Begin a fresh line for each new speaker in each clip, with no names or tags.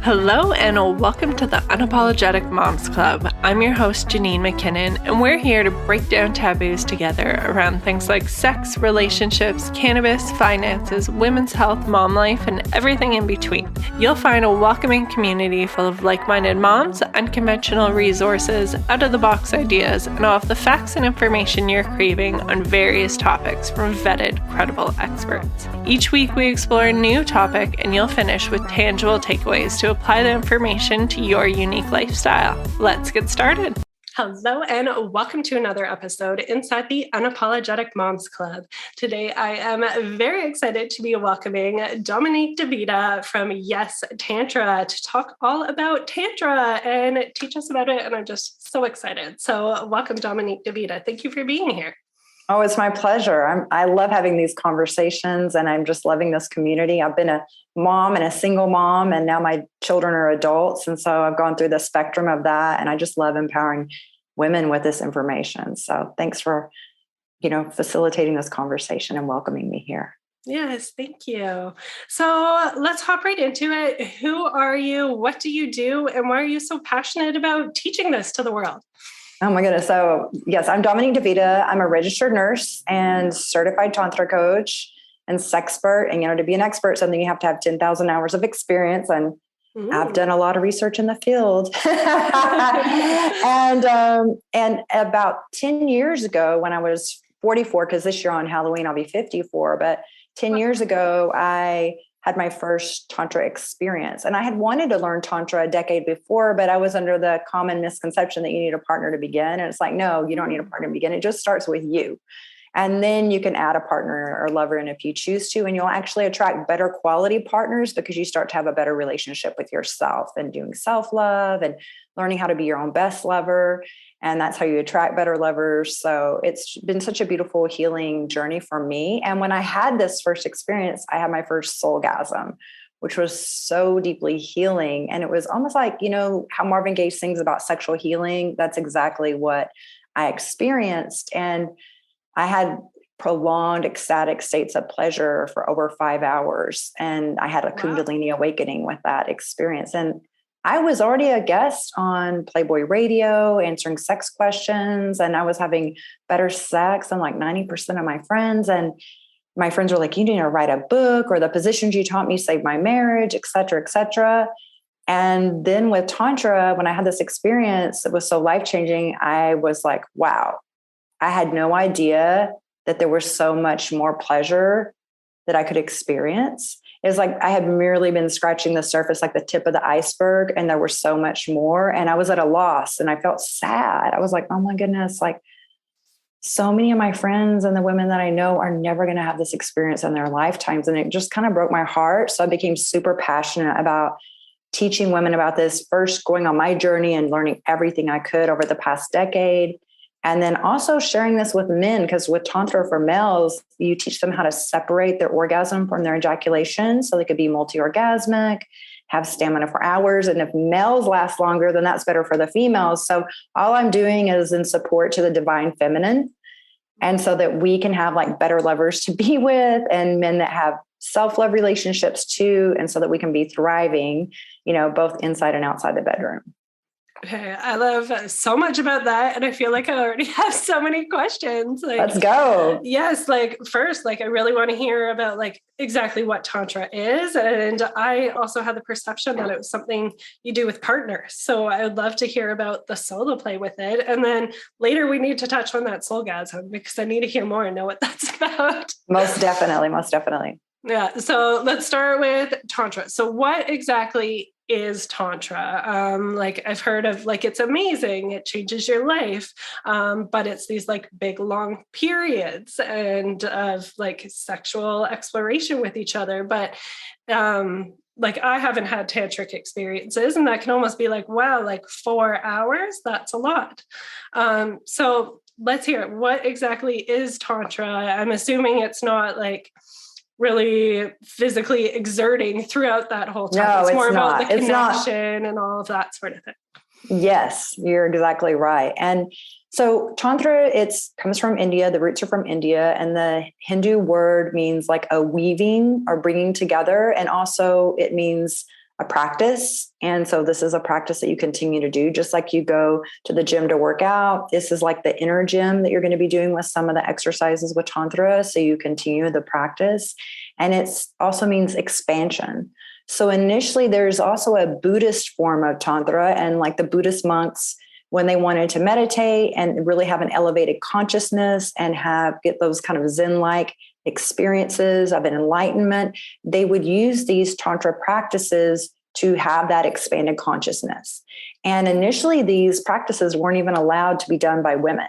Hello and welcome to the Unapologetic Moms Club. I'm your host, Janine McKinnon, and we're here to break down taboos together around things like sex, relationships, cannabis, finances, women's health, mom life, and everything in between. You'll find a welcoming community full of like-minded moms, unconventional resources, out-of-the-box ideas, and all of the facts and information you're craving on various topics from vetted, credible experts. Each week we explore a new topic, and you'll finish with tangible takeaways to apply the information to your unique lifestyle. Let's get started. Hello and welcome to another episode inside the Unapologetic Moms Club. Today I am very excited to be welcoming Dominique D'Vita from Yes Tantra to talk all about Tantra and teach us about it. And I'm just so excited. So welcome, Dominique D'Vita. Thank you for being here.
Oh, it's my pleasure. I love having these conversations and I'm just loving this community. I've been a mom and a single mom, and now my children are adults. And so I've gone through the spectrum of that. And I just love empowering women with this information. So thanks for, facilitating this conversation and welcoming me here.
Yes, thank you. So let's hop right into it. Who are you? What do you do? And why are you so passionate about teaching this to the world?
Oh my goodness. So yes, I'm Dominique D'Vita. I'm a registered nurse and certified Tantra coach and sexpert. And, to be an expert, something you have to have 10,000 hours of experience. And I've done a lot of research in the field. and about 10 years ago, when I was 44, because this year on Halloween, I'll be 54, but 10 years ago, I had my first Tantra experience. And I had wanted to learn Tantra a decade before, but I was under the common misconception that you need a partner to begin. And it's like, no, you don't need a partner to begin. It just starts with you. And then you can add a partner or lover in if you choose to, and you'll actually attract better quality partners because you start to have a better relationship with yourself and doing self-love and learning how to be your own best lover. And that's how you attract better lovers. So it's been such a beautiful healing journey for me. And when I had this first experience, I had my first soulgasm, which was so deeply healing. And it was almost like, how Marvin Gaye sings about sexual healing. That's exactly what I experienced. And I had prolonged ecstatic states of pleasure for over 5 hours. And I had a Kundalini awakening with that experience. And I was already a guest on Playboy Radio, answering sex questions, and I was having better sex than like 90% of my friends. And my friends were like, you need to write a book, or the positions you taught me saved my marriage, et cetera, et cetera. And then with Tantra, when I had this experience, it was so life-changing. I was like, wow, I had no idea that there was so much more pleasure that I could experience. It's like I had merely been scratching the surface, like the tip of the iceberg, and there was so much more. And I was at a loss and I felt sad. I was like, oh my goodness, like so many of my friends and the women that I know are never going to have this experience in their lifetimes. And it just kind of broke my heart. So I became super passionate about teaching women about this, first going on my journey and learning everything I could over the past decade. And then also sharing this with men, because with Tantra for males, you teach them how to separate their orgasm from their ejaculation so they could be multi-orgasmic, have stamina for hours. And if males last longer, then that's better for the females. So all I'm doing is in support to the divine feminine. And so that we can have like better lovers to be with and men that have self-love relationships too. And so that we can be thriving, both inside and outside the bedroom.
Okay, I love so much about that. And I feel like I already have so many questions.
Let's go.
Yes. First, I really want to hear about exactly what Tantra is. And I also had the perception that it was something you do with partners. So I would love to hear about the solo play with it. And then later we need to touch on that soulgasm because I need to hear more and know what that's about.
Most definitely. Most definitely.
Yeah. So let's start with Tantra. So what exactly is Tantra? I've heard of it's amazing. It changes your life. But it's these big, long periods and of sexual exploration with each other. But I haven't had tantric experiences, and that can almost be wow, 4 hours, that's a lot. So let's hear it. What exactly is Tantra? I'm assuming it's not really physically exerting throughout that whole time.
No,
it's more
not.
about the connection and all of that sort of thing.
Yes, you're exactly right. And so Tantra, comes from India. The roots are from India. And the Hindu word means like a weaving or bringing together. And also it means a practice. And so this is a practice that you continue to do, just like you go to the gym to work out. This is like the inner gym that you're going to be doing with some of the exercises with Tantra. So you continue the practice. And it also means expansion. So initially, there's also a Buddhist form of Tantra, and like the Buddhist monks, when they wanted to meditate and really have an elevated consciousness and get those kind of Zen-like experiences of an enlightenment, they would use these Tantra practices to have that expanded consciousness. And initially, these practices weren't even allowed to be done by women.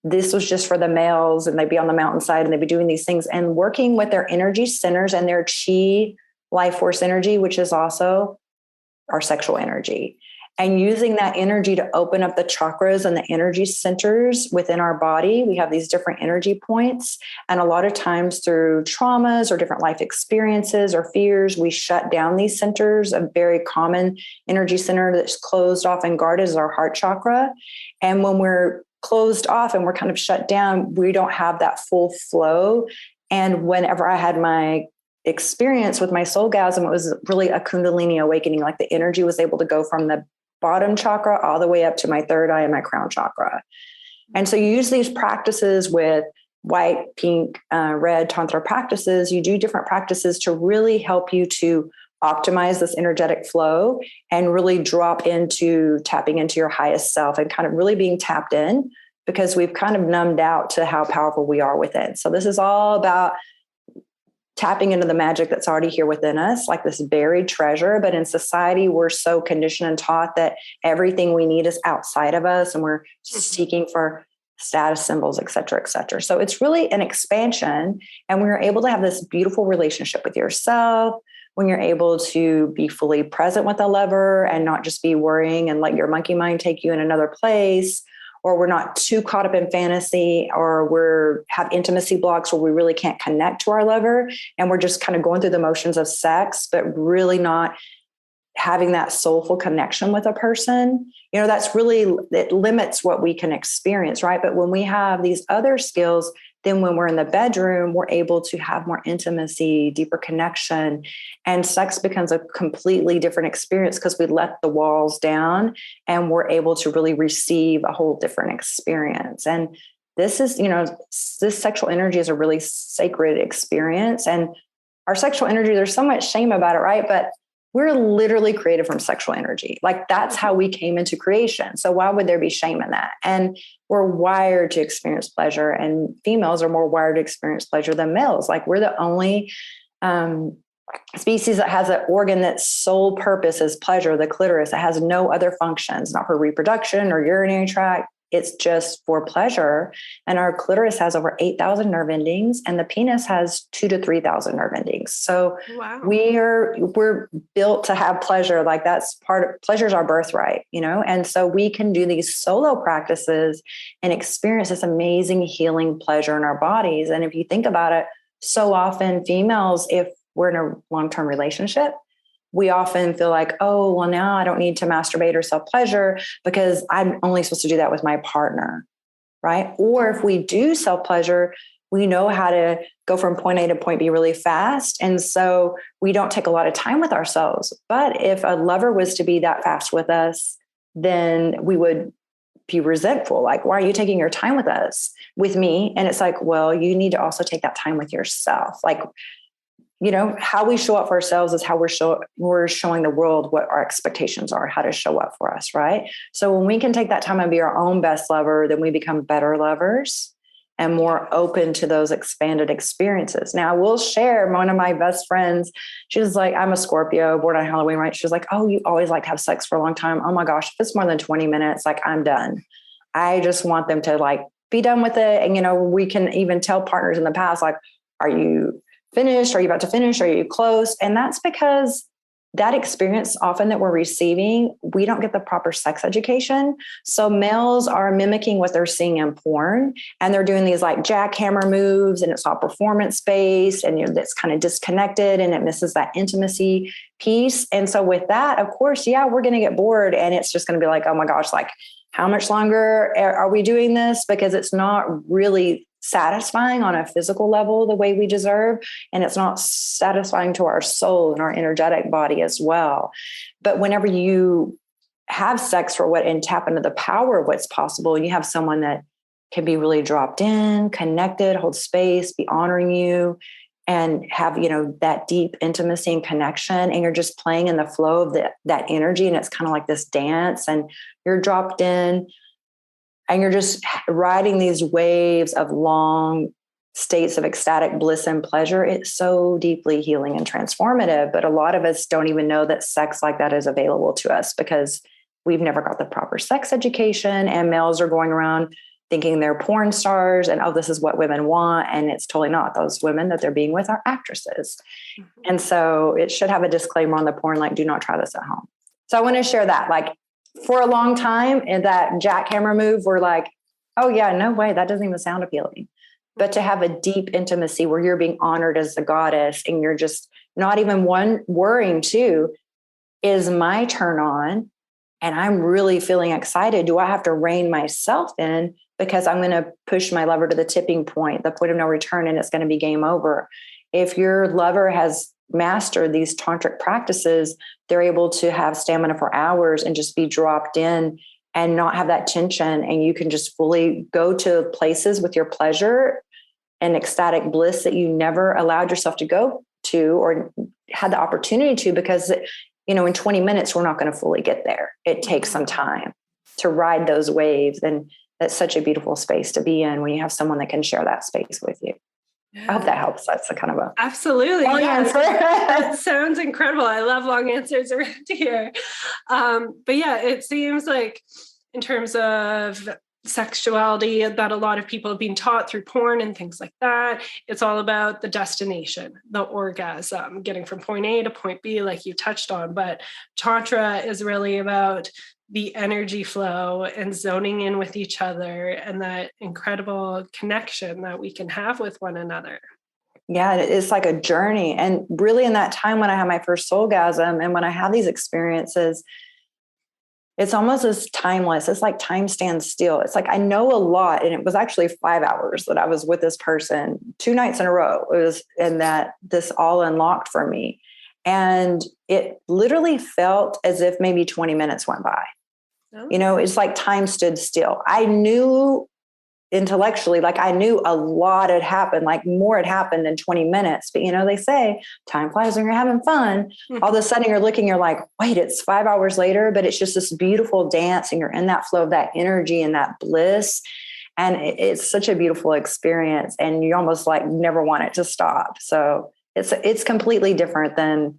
This was just for the males, and they'd be on the mountainside and they'd be doing these things and working with their energy centers and their chi life force energy, which is also our sexual energy, and using that energy to open up the chakras and the energy centers within our body. We have these different energy points. And a lot of times through traumas or different life experiences or fears, we shut down these centers. A very common energy center that's closed off and guarded is our heart chakra. And when we're closed off and we're kind of shut down, we don't have that full flow. And whenever I had my experience with my soulgasm, it was really a Kundalini awakening. Like the energy was able to go from the bottom chakra all the way up to my third eye and my crown chakra. And so you use these practices with white, pink, red Tantra practices. You do different practices to really help you to optimize this energetic flow and really drop into tapping into your highest self and kind of really being tapped in, because we've kind of numbed out to how powerful we are within. So this is all about tapping into the magic that's already here within us, like this buried treasure. But in society, we're so conditioned and taught that everything we need is outside of us, and we're seeking for status symbols, et cetera, et cetera. So it's really an expansion, and we're able to have this beautiful relationship with yourself when you're able to be fully present with a lover and not just be worrying and let your monkey mind take you in another place, or we're not too caught up in fantasy, or have intimacy blocks where we really can't connect to our lover. And we're just kind of going through the motions of sex, but really not having that soulful connection with a person. That's really, it limits what we can experience, right? But when we have these other skills, then when we're in the bedroom, we're able to have more intimacy, deeper connection, and sex becomes a completely different experience because we let the walls down and we're able to really receive a whole different experience. And this is, this sexual energy is a really sacred experience. And our sexual energy, there's so much shame about it, right? But we're literally created from sexual energy. Like that's how we came into creation. So why would there be shame in that? And we're wired to experience pleasure, and females are more wired to experience pleasure than males. Like we're the only species that has an organ that's sole purpose is pleasure, the clitoris. It has no other functions, not for reproduction or urinary tract. It's just for pleasure. And our clitoris has over 8,000 nerve endings, and the penis has 2,000 to 3,000 nerve endings. So wow. We're built to have pleasure. Like that's part of pleasure is our birthright, And so we can do these solo practices and experience this amazing healing pleasure in our bodies. And if you think about it, so often females, if we're in a long-term relationship, we often feel like, oh, well, now I don't need to masturbate or self-pleasure because I'm only supposed to do that with my partner, right? Or if we do self-pleasure, we know how to go from point A to point B really fast. And so we don't take a lot of time with ourselves. But if a lover was to be that fast with us, then we would be resentful. Like, why are you taking your time with me? And it's like, well, you need to also take that time with yourself. Like, how we show up for ourselves is how we're showing the world what our expectations are, how to show up for us, right? So when we can take that time and be our own best lover, then we become better lovers and more open to those expanded experiences. Now, I will share one of my best friends. She was like, I'm a Scorpio, born on Halloween, right? She was like, oh, you always like to have sex for a long time. Oh my gosh, if it's more than 20 minutes, like I'm done. I just want them to like be done with it. And, we can even tell partners in the past, like, are you finished? Are you about to finish? Are you close? And that's because that experience often that we're receiving, we don't get the proper sex education. So males are mimicking what they're seeing in porn, and they're doing these like jackhammer moves, and it's all performance based, and it's kind of disconnected, and it misses that intimacy piece. And so with that, of course, yeah, we're going to get bored, and it's just going to be like, oh my gosh, like how much longer are we doing this? Because it's not really satisfying on a physical level the way we deserve, and it's not satisfying to our soul and our energetic body as well. But whenever you have sex for what and tap into the power of what's possible, and you have someone that can be really dropped in, connected, hold space, be honoring you, and have, that deep intimacy and connection, and you're just playing in the flow of that energy, and it's kind of like this dance, and you're dropped in, and you're just riding these waves of long states of ecstatic bliss and pleasure. It's so deeply healing and transformative. But a lot of us don't even know that sex like that is available to us because we've never got the proper sex education. And males are going around thinking they're porn stars and, oh, this is what women want. And it's totally not. Those women that they're being with are actresses. Mm-hmm. And so it should have a disclaimer on the porn, like, do not try this at home. So I want to share that, like, for a long time, in that jackhammer move, we're like, oh yeah, no way, that doesn't even sound appealing. But to have a deep intimacy where you're being honored as the goddess, and you're just not even worrying too, is my turn on, and I'm really feeling excited. Do I have to rein myself in because I'm going to push my lover to the tipping point, the point of no return, and it's going to be game over? If your lover has mastered these tantric practices, they're able to have stamina for hours and just be dropped in and not have that tension. And you can just fully go to places with your pleasure and ecstatic bliss that you never allowed yourself to go to or had the opportunity to, because, in 20 minutes, we're not going to fully get there. It takes some time to ride those waves. And that's such a beautiful space to be in when you have someone that can share that space with you. Yeah. I hope that helps. That's a kind of a
absolutely
long answer.
That sounds incredible. I love long answers around here. But yeah, it seems like in terms of sexuality that a lot of people have been taught through porn and things like that, it's all about the destination, the orgasm, getting from point A to point B, like you touched on. But Tantra is really about the energy flow and zoning in with each other and that incredible connection that we can have with one another.
Yeah, it's like a journey. And really in that time when I had my first soulgasm and when I have these experiences, it's almost as timeless. It's like time stands still. It's like I know a lot. And it was actually 5 hours that I was with this person 2 nights in a row. It was, and that this all unlocked for me. And it literally felt as if maybe 20 minutes went by. Oh. It's like time stood still. I knew intellectually, like I knew a lot had happened, like more had happened in 20 minutes. But, they say time flies when you're having fun. Mm-hmm. All of a sudden you're looking, you're like, wait, it's 5 hours later, but it's just this beautiful dance and you're in that flow of that energy and that bliss. And it's such a beautiful experience. And you almost like never want it to stop. So it's completely different than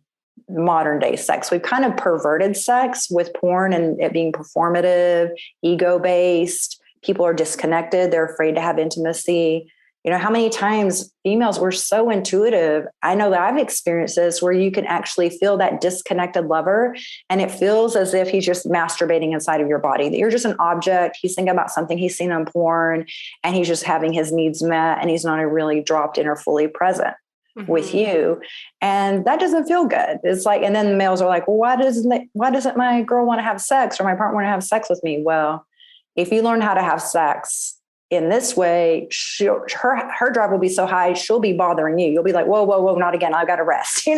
modern day sex. We've kind of perverted sex with porn and it being performative, ego-based. People are disconnected. They're afraid to have intimacy. How many times females were so intuitive. I know that I've experienced this where you can actually feel that disconnected lover and it feels as if he's just masturbating inside of your body, that you're just an object. He's thinking about something he's seen on porn and he's just having his needs met and he's not really dropped in or fully present. Mm-hmm. with you. And that doesn't feel good. It's like, and then the males are like, well, why doesn't my girl want to have sex or my partner want to have sex with me? Well, if you learn how to have sex in this way, her drive will be so high, she'll be bothering you. You'll be like, whoa, not again. I've got to rest, So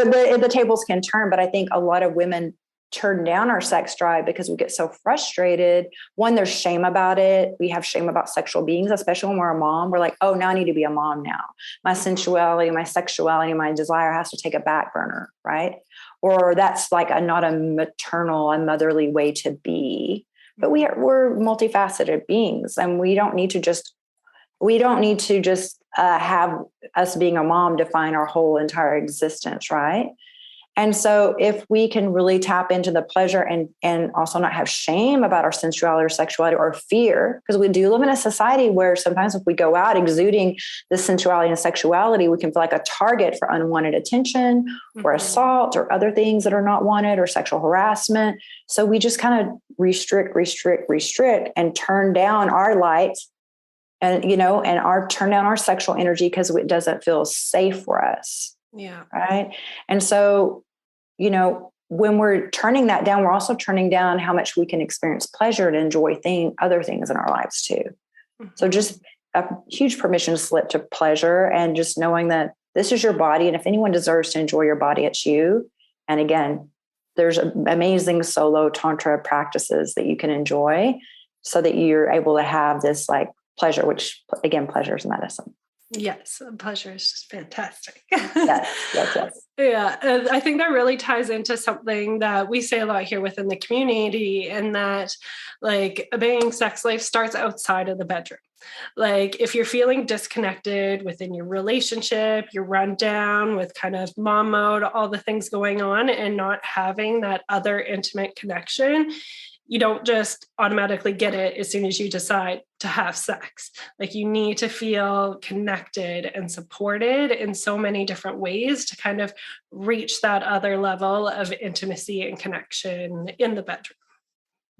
the tables can turn. But I think a lot of women turn down our sex drive because we get so frustrated. One, there's shame about it. We have shame about sexual beings, especially when we're a mom. We're like, oh, now I need to be a mom now. My sensuality, my sexuality, my desire has to take a back burner, right? Or that's like not a maternal and motherly way to be. But we're multifaceted beings, and we don't need to just have us being a mom define our whole entire existence, right? And so if we can really tap into the pleasure and also not have shame about our sensuality or sexuality or fear, because we do live in a society where sometimes if we go out exuding this sensuality and sexuality, we can feel like a target for unwanted attention or assault or other things that are not wanted or sexual harassment. So we just kind of restrict and turn down our light and, turn down our sexual energy because it doesn't feel safe for us.
Yeah.
Right. And so, when we're turning that down, we're also turning down how much we can experience pleasure and enjoy other things in our lives too. So just a huge permission slip to pleasure and just knowing that this is your body. And if anyone deserves to enjoy your body, it's you. And again, there's amazing solo Tantra practices that you can enjoy so that you're able to have this like pleasure, which again, pleasure is medicine.
Yes, pleasure is just fantastic.
Yes.
Yeah, and I think that really ties into something that we say a lot here within the community, and that like a banging sex life starts outside of the bedroom. Like if you're feeling disconnected within your relationship, you're run down with kind of mom mode, all the things going on, and not having that other intimate connection, you don't just automatically get it as soon as you decide to have sex. Like you need to feel connected and supported in so many different ways to kind of reach that other level of intimacy and connection in the bedroom.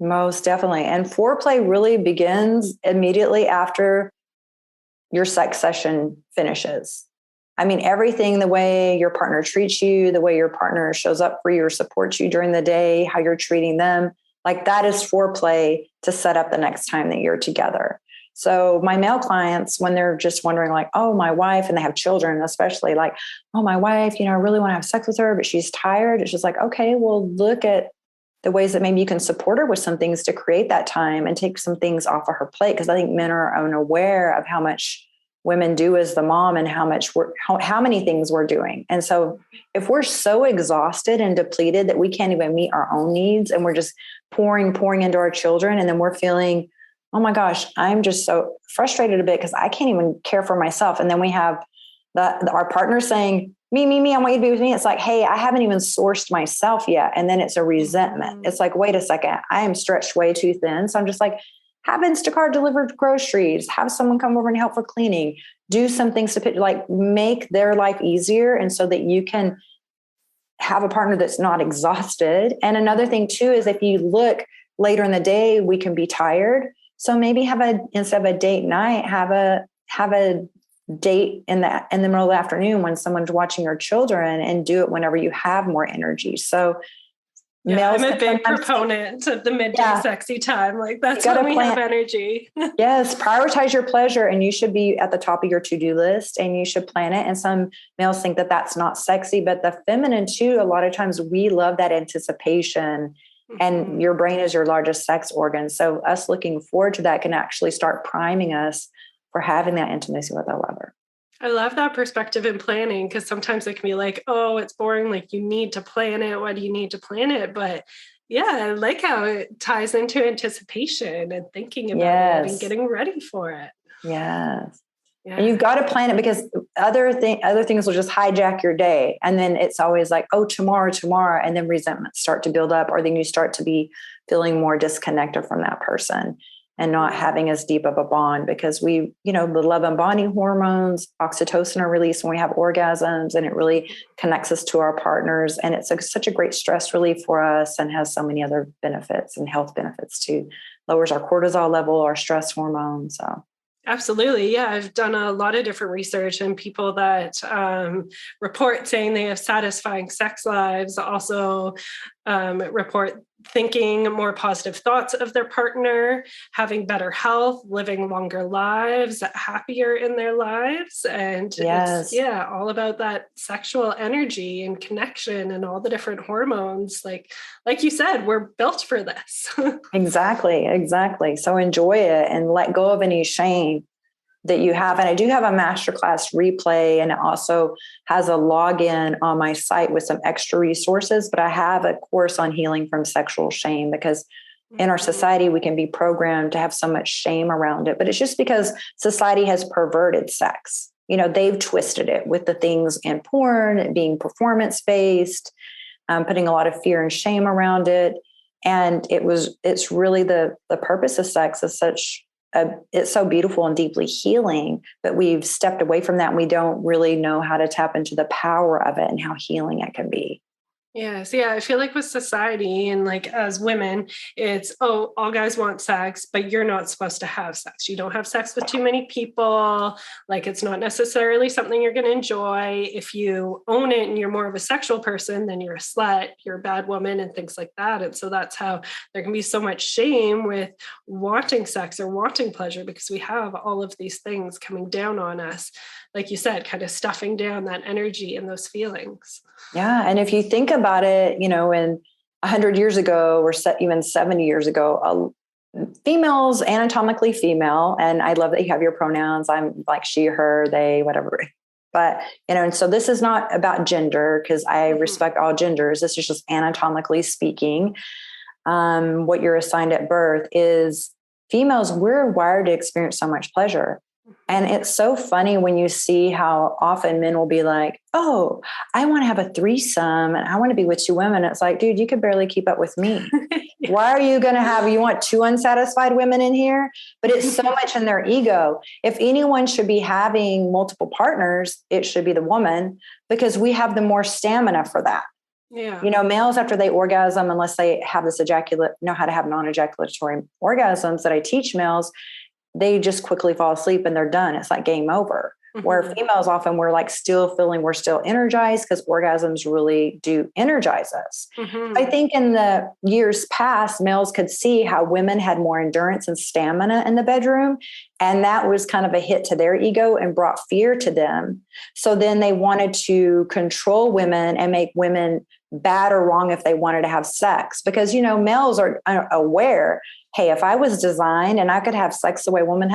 Most definitely. And foreplay really begins immediately after your sex session finishes. I mean, everything, the way your partner treats you, the way your partner shows up for you or supports you during the day, how you're treating them, like that is foreplay to set up the next time that you're together. So my male clients, when they're just wondering like, oh, my wife, and they have children, especially like, oh, my wife, I really want to have sex with her, but she's tired. It's just like, okay, well, look at the ways that maybe you can support her with some things to create that time and take some things off of her plate. Because I think men are unaware of how much women do as the mom and how many things we're doing. And so if we're so exhausted and depleted that we can't even meet our own needs and we're just pouring into our children, and then we're feeling, oh my gosh, I'm just so frustrated a bit because I can't even care for myself. And then we have our partner saying, me, I want you to be with me. It's like, hey, I haven't even sourced myself yet. And then it's a resentment. It's like, wait a second, I am stretched way too thin. So I'm just like, have Instacart delivered groceries, have someone come over and help for cleaning, do some things to make their life easier. And so that you can have a partner that's not exhausted. And another thing too, is if you look later in the day, we can be tired. So maybe instead of a date night, have a date in the middle of the afternoon when someone's watching your children, and do it whenever you have more energy. So
yeah, I'm a big proponent of the midday sexy time. Like that's when we have energy.
Yes. Prioritize your pleasure, and you should be at the top of your to-do list, and you should plan it. And some males think that that's not sexy, but the feminine too, a lot of times we love that anticipation, and your brain is your largest sex organ. So us looking forward to that can actually start priming us for having that intimacy with a lover.
I love that perspective in planning, because sometimes it can be like, oh, it's boring. Like you need to plan it. Why do you need to plan it? But yeah, I like how it ties into anticipation and thinking about it and getting ready for it.
Yes. Yeah. And you've got to plan it, because other things will just hijack your day. And then it's always like, oh, tomorrow. And then resentments start to build up, or then you start to be feeling more disconnected from that person and not having as deep of a bond, because the love and bonding hormones, oxytocin are released when we have orgasms, and it really connects us to our partners. And it's such a great stress relief for us, and has so many other benefits and health benefits too. Lowers our cortisol level, our stress hormone. So.
Absolutely. Yeah. I've done a lot of different research, and people that report saying they have satisfying sex lives also report thinking more positive thoughts of their partner, having better health, living longer lives, happier in their lives. And it's all about that sexual energy and connection and all the different hormones. Like you said, we're built for this.
Exactly. So enjoy it and let go of any shame that you have. And I do have a masterclass replay, and it also has a login on my site with some extra resources, but I have a course on healing from sexual shame, because in our society, we can be programmed to have so much shame around it, but it's just because society has perverted sex. They've twisted it with the things in porn being performance-based, putting a lot of fear and shame around it. And it's really the purpose of sex is it's so beautiful and deeply healing, but we've stepped away from that. And we don't really know how to tap into the power of it and how healing it can be.
Yes. Yeah. I feel like with society and like as women, it's, oh, all guys want sex, but you're not supposed to have sex. You don't have sex with too many people. Like it's not necessarily something you're going to enjoy. If you own it and you're more of a sexual person, then you're a slut, you're a bad woman and things like that. And so that's how there can be so much shame with wanting sex or wanting pleasure, because we have all of these things coming down on us. Like you said, kind of stuffing down that energy and those feelings.
Yeah. And if you think about it, in 100 years ago or even 70 years ago, females anatomically female. And I love that you have your pronouns. I'm like she, her, they, whatever. But, and so this is not about gender because I respect all genders. This is just anatomically speaking. What you're assigned at birth is females, we're wired to experience so much pleasure. And it's so funny when you see how often men will be like, oh, I want to have a threesome and I want to be with two women. It's like, dude, you could barely keep up with me. Yeah. Why are you going to you want two unsatisfied women in here? But it's so much in their ego. If anyone should be having multiple partners, it should be the woman because we have the more stamina for that.
Yeah.
Males after they orgasm, unless they have this know how to have non-ejaculatory orgasms that I teach males, they just quickly fall asleep and they're done. It's like game over. Mm-hmm. Where females often we're like still feeling we're still energized because orgasms really do energize us. Mm-hmm. I think in the years past, males could see how women had more endurance and stamina in the bedroom. And that was kind of a hit to their ego and brought fear to them. So then they wanted to control women and make women bad or wrong if they wanted to have sex. Because, males are aware, hey, if I was designed and I could have sex the way women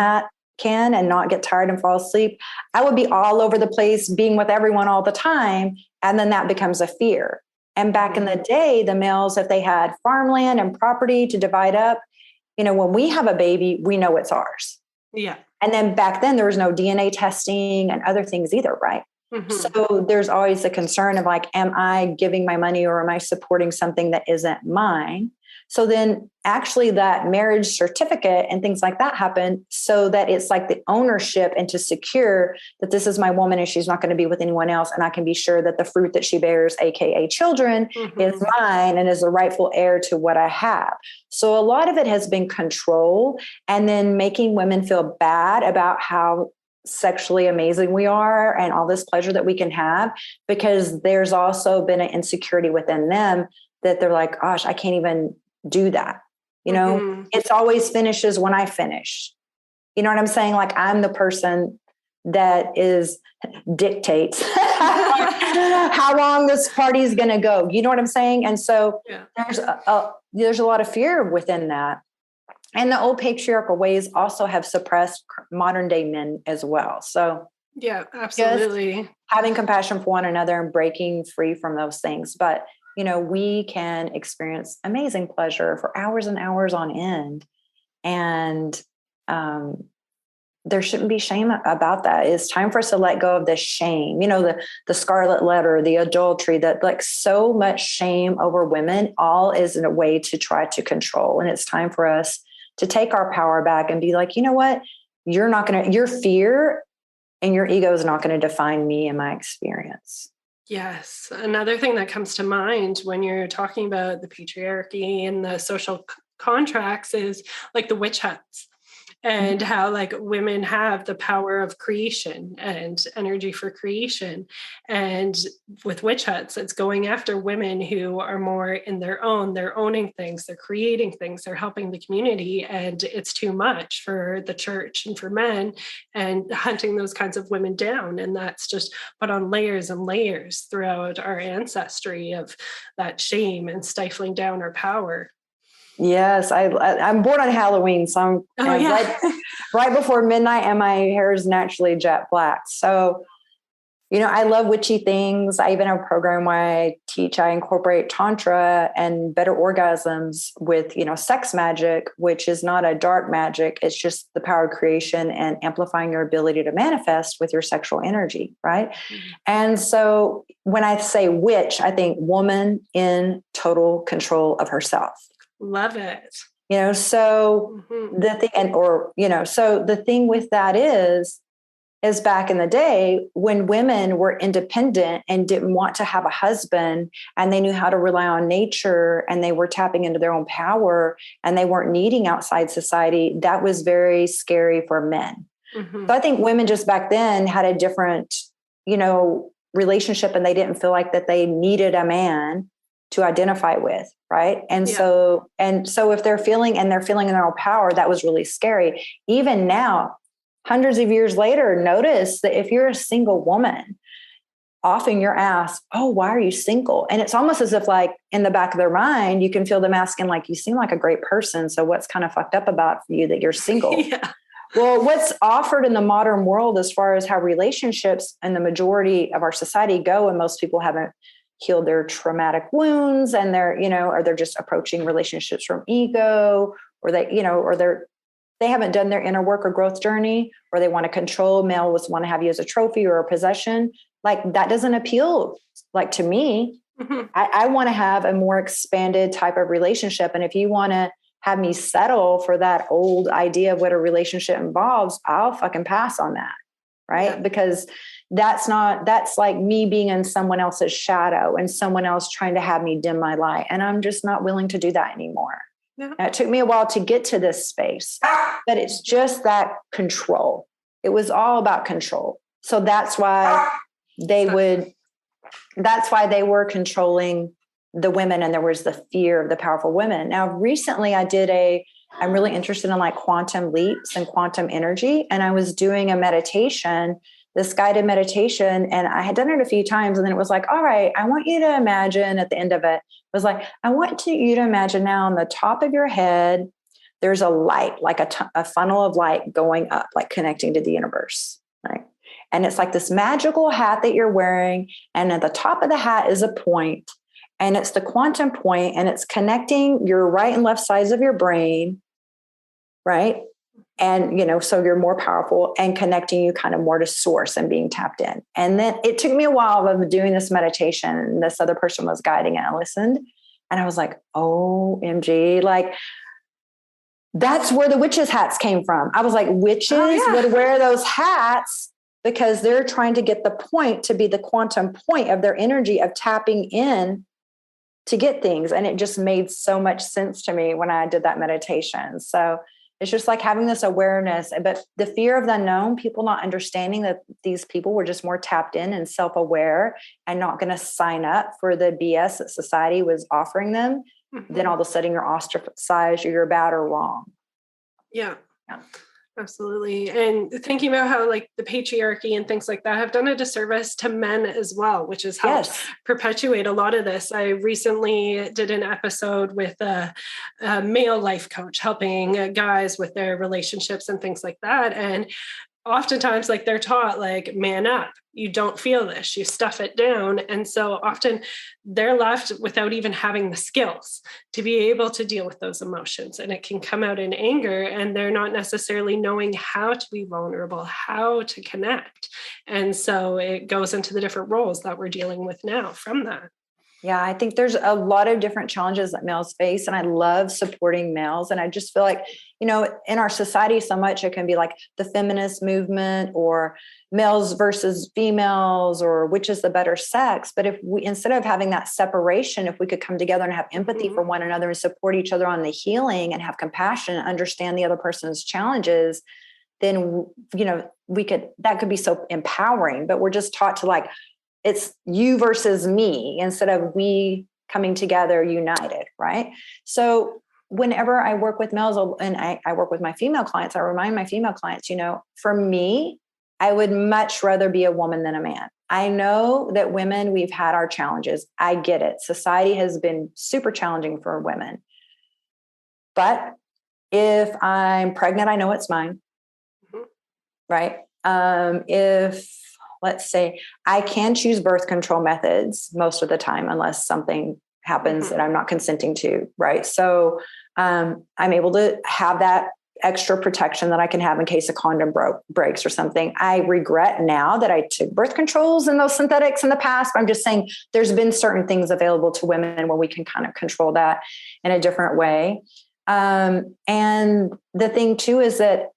can and not get tired and fall asleep, I would be all over the place being with everyone all the time. And then that becomes a fear. And back in the day, the males, if they had farmland and property to divide up, when we have a baby, we know it's ours.
Yeah.
And then back then there was no DNA testing and other things either, right? Mm-hmm. So there's always the concern of like, am I giving my money or am I supporting something that isn't mine? So then actually that marriage certificate and things like that happen so that it's like the ownership and to secure that this is my woman and she's not going to be with anyone else. And I can be sure that the fruit that she bears, AKA children, is mine and is the rightful heir to what I have. So a lot of it has been control and then making women feel bad about how sexually amazing we are and all this pleasure that we can have, because there's also been an insecurity within them that they're like, gosh, I can't even do that. It's always finishes when I finish. You know what I'm saying? Like I'm the person that dictates how long this party is going to go. You know what I'm saying? And so there's a lot of fear within that. And the old patriarchal ways also have suppressed modern day men as well. So
yeah, absolutely.
Having compassion for one another and breaking free from those things. But we can experience amazing pleasure for hours and hours on end. And there shouldn't be shame about that. It's time for us to let go of the shame, the scarlet letter, the adultery, that like so much shame over women, all is in a way to try to control. And it's time for us to take our power back and be like, you know what? Your fear and your ego is not going to define me and my experience.
Yes. Another thing that comes to mind when you're talking about the patriarchy and the social contracts is like the witch hunts and how like women have the power of creation and energy for creation. And with witch hunts, it's going after women who are more in they're owning things, they're creating things, they're helping the community. And it's too much for the church and for men, and hunting those kinds of women down. And that's just put on layers and layers throughout our ancestry of that shame and stifling down our power.
Yes, I'm born on Halloween, so I'm right before midnight, and my hair is naturally jet black. So I love witchy things. I even have a program where I incorporate Tantra and better orgasms with, sex magic, which is not a dark magic. It's just the power of creation and amplifying your ability to manifest with your sexual energy. Right. Mm-hmm. And so when I say witch, I think woman in total control of herself.
Love it.
So mm-hmm. So the thing with that is back in the day when women were independent and didn't want to have a husband, and they knew how to rely on nature, and they were tapping into their own power, and they weren't needing outside society, that was very scary for men. Mm-hmm. So I think women just back then had a different, relationship, and they didn't feel like that they needed a man to identify with. Right. And so if they're feeling in their own power, that was really scary. Even now, hundreds of years later, notice that if you're a single woman, often you're asked, oh, why are you single? And it's almost as if like in the back of their mind, you can feel them asking like, you seem like a great person. So what's kind of fucked up about you that you're single? Yeah. Well, what's offered in the modern world as far as how relationships and the majority of our society go, and most people haven't healed their traumatic wounds, and or they're just approaching relationships from ego, or they haven't done their inner work or growth journey, or they want to control. Males want to have you as a trophy or a possession. Like that doesn't appeal like to me. Mm-hmm. I want to have a more expanded type of relationship. And if you want to have me settle for that old idea of what a relationship involves, I'll fucking pass on that. Right. Yeah. Because that's like me being in someone else's shadow and someone else trying to have me dim my light. And I'm just not willing to do that anymore. No. Now, it took me a while to get to this space, but it's just that control. It was all about control. So that's why they were controlling the women, and there was the fear of the powerful women. Now, recently I'm really interested in like quantum leaps and quantum energy. And I was doing a meditation, this guided meditation, and I had done it a few times. And then it was like, all right, I want you to imagine at the end of it was like, I want you to imagine now on the top of your head, there's a light, like a funnel of light going up, like connecting to the universe. Right. And it's like this magical hat that you're wearing. And at the top of the hat is a point, and it's the quantum point, and it's connecting your right and left sides of your brain. Right. And, so you're more powerful, and connecting you kind of more to source and being tapped in. And then it took me a while of doing this meditation, and this other person was guiding it. I listened, and I was like, OMG, like that's where the witches' hats came from. I was like, witches would wear those hats because they're trying to get the point to be the quantum point of their energy of tapping in to get things. And it just made so much sense to me when I did that meditation. So it's just like having this awareness, but the fear of the unknown, people not understanding that these people were just more tapped in and self-aware and not going to sign up for the BS that society was offering them. Mm-hmm. Then all of a sudden you're ostracized, or you're bad or wrong.
Yeah. Absolutely. And thinking about how like the patriarchy and things like that have done a disservice to men as well, which has helped perpetuate a lot of this. I recently did an episode with a male life coach helping guys with their relationships and things like that. And oftentimes like they're taught like, man up, you don't feel this, you stuff it down. And so often they're left without even having the skills to be able to deal with those emotions. And it can come out in anger, and they're not necessarily knowing how to be vulnerable, how to connect. And so it goes into the different roles that we're dealing with now from that.
Yeah, I think there's a lot of different challenges that males face, and I love supporting males. And I just feel like, in our society so much, it can be like the feminist movement or males versus females or which is the better sex. But if we, instead of having that separation, if we could come together and have empathy for one another and support each other on the healing and have compassion and understand the other person's challenges, then, that could be so empowering. But we're just taught to like, it's you versus me instead of we coming together united. Right. So whenever I work with males and I work with my female clients, I remind my female clients, for me, I would much rather be a woman than a man. I know that women, we've had our challenges. I get it. Society has been super challenging for women. But if I'm pregnant, I know it's mine. Mm-hmm. Right. If let's say I can choose birth control methods most of the time, unless something happens that I'm not consenting to. Right. So I'm able to have that extra protection that I can have in case a condom breaks or something. I regret now that I took birth controls and those synthetics in the past. I'm just saying there's been certain things available to women where we can kind of control that in a different way. And the thing too is that,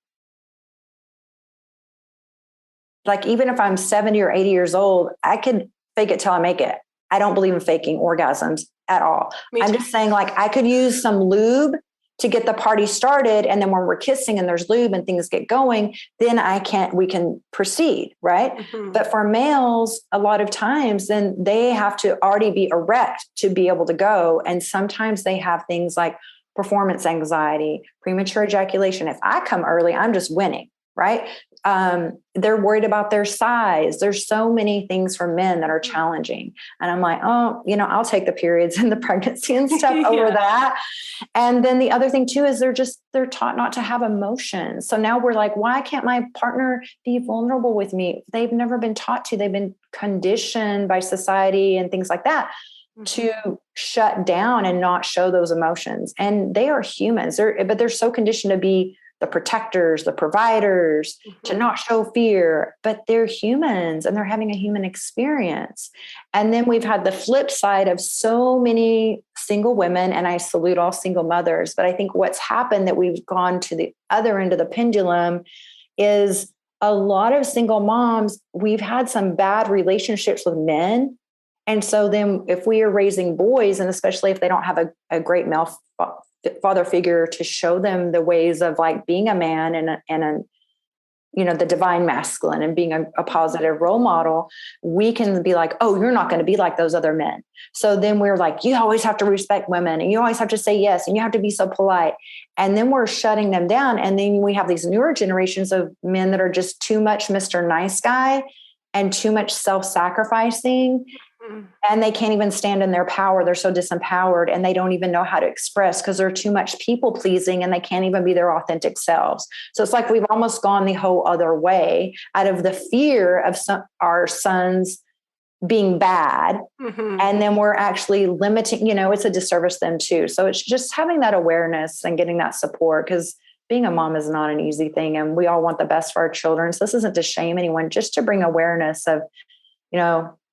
like, even if I'm 70 or 80 years old, I could fake it till I make it. I don't believe in faking orgasms at all. I'm just saying, like, I could use some lube to get the party started. And then when we're kissing and there's lube and things get going, then we can proceed. Right. But for males, a lot of times, then they have to already be erect to be able to go. And sometimes they have things like performance anxiety, premature ejaculation. If I come early, I'm just winning. Right. They're worried about their size. There's so many things for men that are challenging. And I'm like, oh, I'll take the periods and the pregnancy and stuff over that. And then the other thing too, is they're taught not to have emotions. So now we're like, why can't my partner be vulnerable with me? They've never been taught to. They've been conditioned by society and things like that to shut down and not show those emotions. And they are humans, but they're so conditioned to be the protectors, the providers, to not show fear, but they're humans and they're having a human experience. And then we've had the flip side of so many single women, and I salute all single mothers, but I think what's happened that we've gone to the other end of the pendulum is a lot of single moms, we've had some bad relationships with men. And so then if we are raising boys, and especially if they don't have a great male father figure to show them the ways of like being a man and the divine masculine and being a positive role model, we can be like, oh, you're not going to be like those other men. So then we're like, you always have to respect women and you always have to say yes. And you have to be so polite. And then we're shutting them down. And then we have these newer generations of men that are just too much Mr. Nice Guy and too much self-sacrificing. And they can't even stand in their power. They're so disempowered and they don't even know how to express because they're too much people pleasing and they can't even be their authentic selves. So it's like we've almost gone the whole other way out of the fear of our sons being bad. And then we're actually limiting, it's a disservice to them too. So it's just having that awareness and getting that support, because being a mom is not an easy thing. And we all want the best for our children. So this isn't to shame anyone, just to bring awareness of,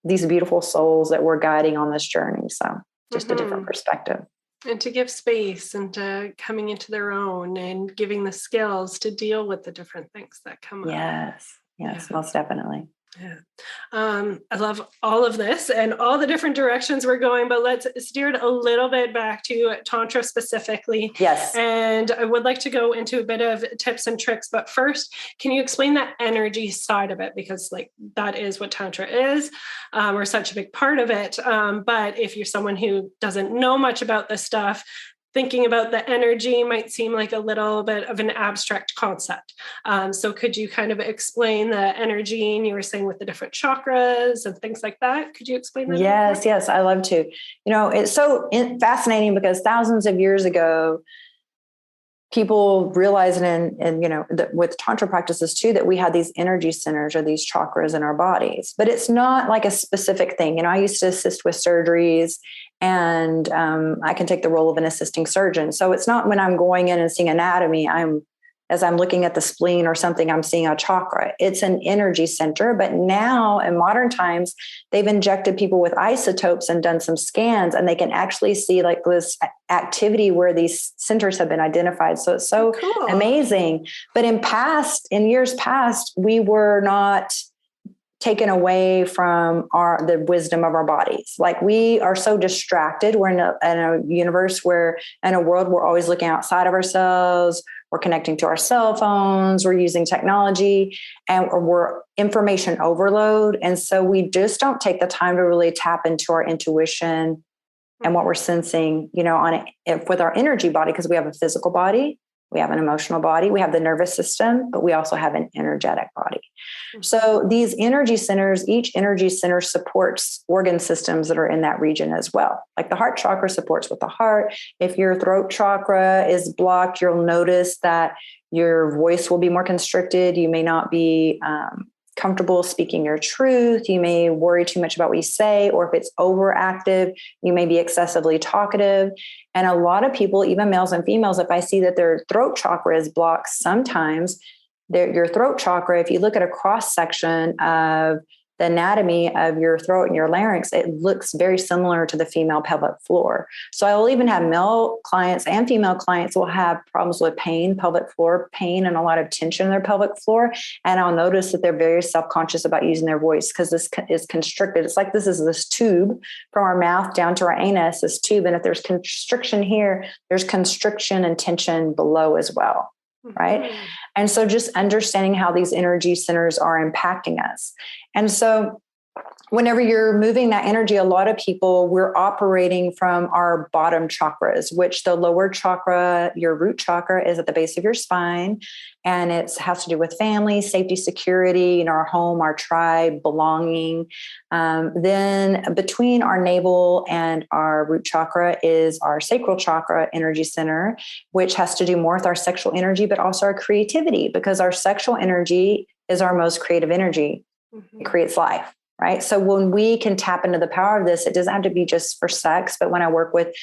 these beautiful souls that we're guiding on this journey. So just a different perspective.
And to give space and to coming into their own and giving the skills to deal with the different things that come up.
Yes, most definitely.
Yeah. I love all of this and all the different directions we're going, but let's steer it a little bit back to Tantra specifically.
Yes.
And I would like to go into a bit of tips and tricks, but first, can you explain that energy side of it? Because that is what Tantra is, or such a big part of it. But if you're someone who doesn't know much about this stuff, thinking about the energy might seem like a little bit of an abstract concept. So could you kind of explain the energy, and you were saying with the different chakras and things like that? Could you explain that?
Yes, I love to. It's so fascinating because thousands of years ago, people realized, with Tantra practices too, that we had these energy centers or these chakras in our bodies, but it's not like a specific thing. I used to assist with surgeries, and I can take the role of an assisting surgeon. So it's not when I'm going in and seeing anatomy, as I'm looking at the spleen or something, I'm seeing a chakra. It's an energy center. But now in modern times, they've injected people with isotopes and done some scans, and they can actually see like this activity where these centers have been identified. So it's so cool. Amazing. But in years past, we were not taken away from the wisdom of our bodies. Like, we are so distracted. We're in a universe in a world, we're always looking outside of ourselves. We're connecting to our cell phones. We're using technology, and we're information overload. And so we just don't take the time to really tap into our intuition and what we're sensing, with our energy body, because we have a physical body. We have an emotional body, we have the nervous system, but we also have an energetic body. So these energy centers, each energy center supports organ systems that are in that region as well. Like the heart chakra supports with the heart. If your throat chakra is blocked, you'll notice that your voice will be more constricted. You may not be comfortable speaking your truth. You may worry too much about what you say, or if it's overactive, you may be excessively talkative. And a lot of people, even males and females, if I see that their throat chakra is blocked, sometimes your throat chakra, if you look at a cross section of the anatomy of your throat and your larynx, it looks very similar to the female pelvic floor. So I will even have male clients and female clients will have problems with pain, pelvic floor pain, and a lot of tension in their pelvic floor. And I'll notice that they're very self-conscious about using their voice because this is constricted. It's like this is this tube from our mouth down to our anus, this tube. And if there's constriction here, there's constriction and tension below as well. Right. And so just understanding how these energy centers are impacting us. And so whenever you're moving that energy, a lot of people, we're operating from our bottom chakras, which the lower chakra, your root chakra, is at the base of your spine. And it has to do with family, safety, security, our home, our tribe, belonging. Then between our navel and our root chakra is our sacral chakra energy center, which has to do more with our sexual energy, but also our creativity, because our sexual energy is our most creative energy. It creates life. Right. So when we can tap into the power of this, it doesn't have to be just for sex, but when I work with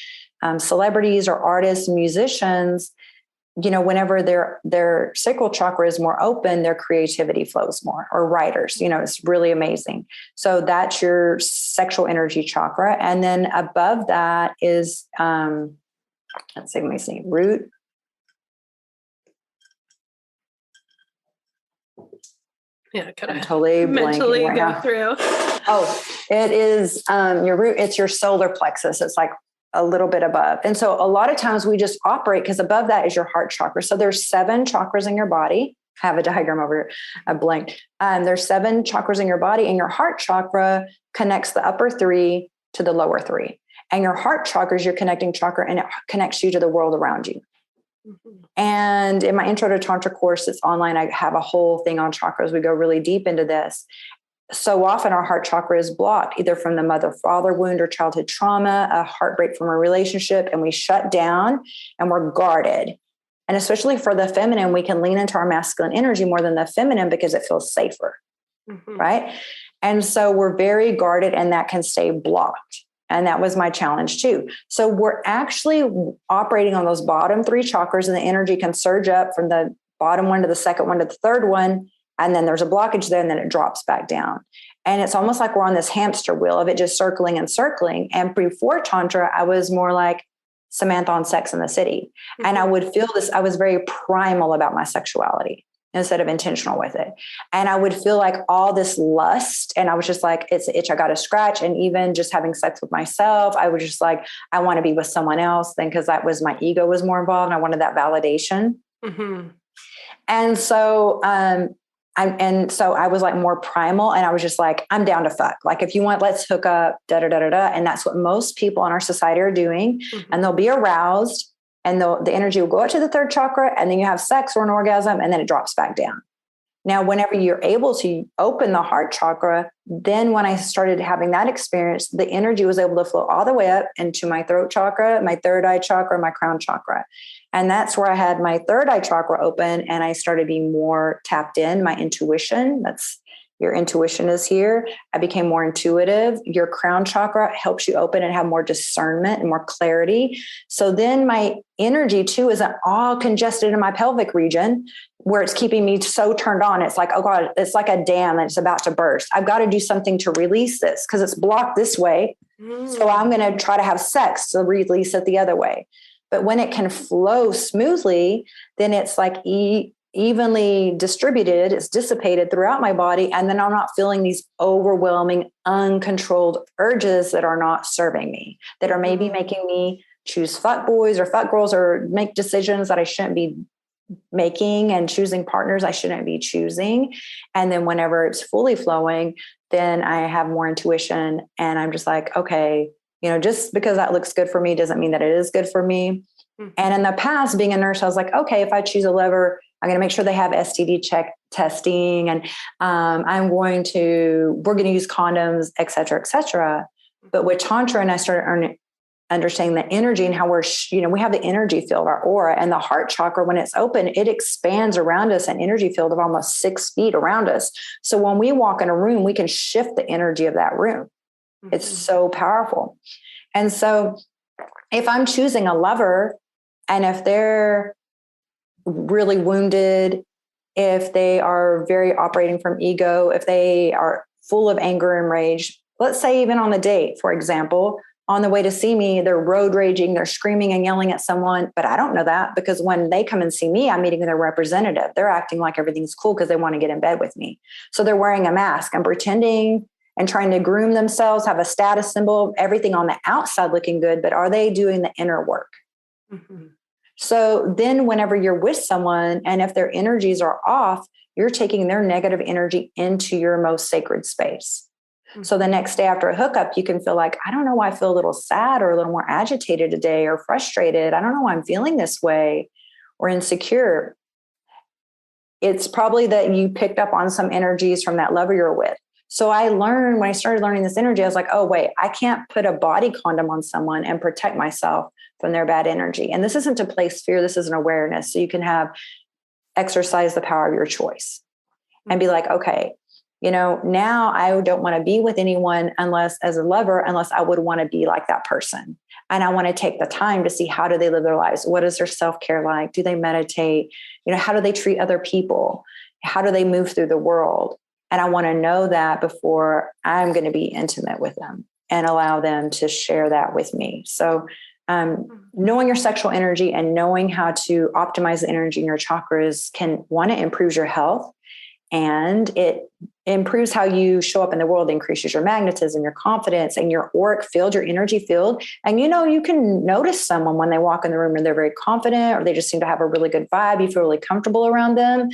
celebrities or artists, musicians, whenever their sacral chakra is more open, their creativity flows more, or writers, it's really amazing. So that's your sexual energy chakra. And then above that is, let me see, root.
Yeah,
I'm totally
mentally
blanking right
go through.
Oh, it is your root. It's your solar plexus. It's like a little bit above. And so a lot of times we just operate because above that is your heart chakra. So there's 7 chakras in your body. I have a diagram over here. I blanked. There's 7 chakras in your body, and your heart chakra connects the upper 3 to the lower 3. And your heart chakra is your connecting chakra, and it connects you to the world around you. And in my intro to Tantra course, it's online. I have a whole thing on chakras. We go really deep into this. So often our heart chakra is blocked, either from the mother-father wound or childhood trauma, a heartbreak from a relationship, and we shut down and we're guarded. And especially for the feminine, we can lean into our masculine energy more than the feminine because it feels safer, right? And so we're very guarded, and that can stay blocked. And that was my challenge too. So we're actually operating on those bottom 3 chakras, and the energy can surge up from the bottom one to the second one to the third one. And then there's a blockage there, and then it drops back down. And it's almost like we're on this hamster wheel of it just circling and circling. And before Tantra, I was more like Samantha on Sex and the City. And I would feel this, I was very primal about my sexuality instead of intentional with it. And I would feel like all this lust, and I was just like, it's an itch I got to scratch. And even just having sex with myself, I was just like, I want to be with someone else then, because that was my ego was more involved, and I wanted that validation. And so, I was like more primal, and I was just like, I'm down to fuck. Like, if you want, let's hook up, da, da, da, da, da. And that's what most people in our society are doing. And they'll be aroused, and the energy will go up to the 3rd chakra, and then you have sex or an orgasm, and then it drops back down. Now, whenever you're able to open the heart chakra, then when I started having that experience, the energy was able to flow all the way up into my throat chakra, my 3rd eye chakra, my crown chakra. And that's where I had my 3rd eye chakra open, and I started being more tapped in, my intuition. That's your intuition is here. I became more intuitive. Your crown chakra helps you open and have more discernment and more clarity. So then my energy too isn't all congested in my pelvic region where it's keeping me so turned on. It's like, oh God, it's like a dam that's about to burst. I've got to do something to release this because it's blocked this way. So I'm going to try to have sex to release it the other way. But when it can flow smoothly, then it's like evenly distributed, it's dissipated throughout my body. And then I'm not feeling these overwhelming, uncontrolled urges that are not serving me, that are maybe making me choose fuck boys or fuck girls, or make decisions that I shouldn't be making, and choosing partners I shouldn't be choosing. And then whenever it's fully flowing, then I have more intuition, and I'm just like, okay, just because that looks good for me doesn't mean that it is good for me. And in the past, being a nurse, I was like, okay, if I choose a lover, I'm going to make sure they have STD check testing, and we're going to use condoms, et cetera, et cetera. But with Tantra, and I started understanding the energy and how we have the energy field, our aura, and the heart chakra, when it's open, it expands around us, an energy field of almost 6 feet around us. So when we walk in a room, we can shift the energy of that room. Mm-hmm. It's so powerful. And so if I'm choosing a lover, and if they're really wounded, if they are very operating from ego, if they are full of anger and rage, let's say even on a date, for example, on the way to see me, they're road raging, they're screaming and yelling at someone, but I don't know that, because when they come and see me, I'm meeting their representative. They're acting like everything's cool because they want to get in bed with me. So they're wearing a mask and pretending and trying to groom themselves, have a status symbol, everything on the outside looking good, but are they doing the inner work? Mm-hmm. So then whenever you're with someone, and if their energies are off, you're taking their negative energy into your most sacred space. So the next day after a hookup, you can feel like, I don't know why I feel a little sad or a little more agitated today or frustrated. I don't know why I'm feeling this way or insecure. It's probably that you picked up on some energies from that lover you're with. So I learned, when I started learning this energy, I was like, oh, wait, I can't put a body condom on someone and protect myself from their bad energy. And this isn't to place fear. This is an awareness. So you can exercise the power of your choice and be like, okay, now I don't want to be with anyone unless I would want to be like that person. And I want to take the time to see, how do they live their lives? What is their self-care like? Do they meditate? How do they treat other people? How do they move through the world? And I want to know that before I'm going to be intimate with them and allow them to share that with me. So knowing your sexual energy and knowing how to optimize the energy in your chakras it improves your health, and it improves how you show up in the world, increases your magnetism, your confidence, and your auric field, your energy field. And you can notice someone when they walk in the room and they're very confident, or they just seem to have a really good vibe. You feel really comfortable around them.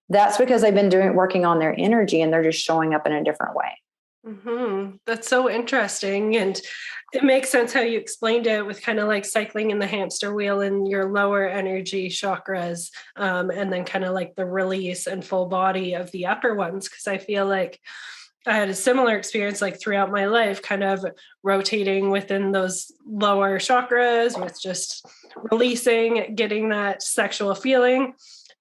That's because they've been working on their energy, and they're just showing up in a different way.
Mm-hmm. That's so interesting. And it makes sense how you explained it, with kind of like cycling in the hamster wheel in your lower energy chakras, and then kind of like the release and full body of the upper ones. Because I feel like I had a similar experience, like throughout my life, kind of rotating within those lower chakras with just releasing, getting that sexual feeling.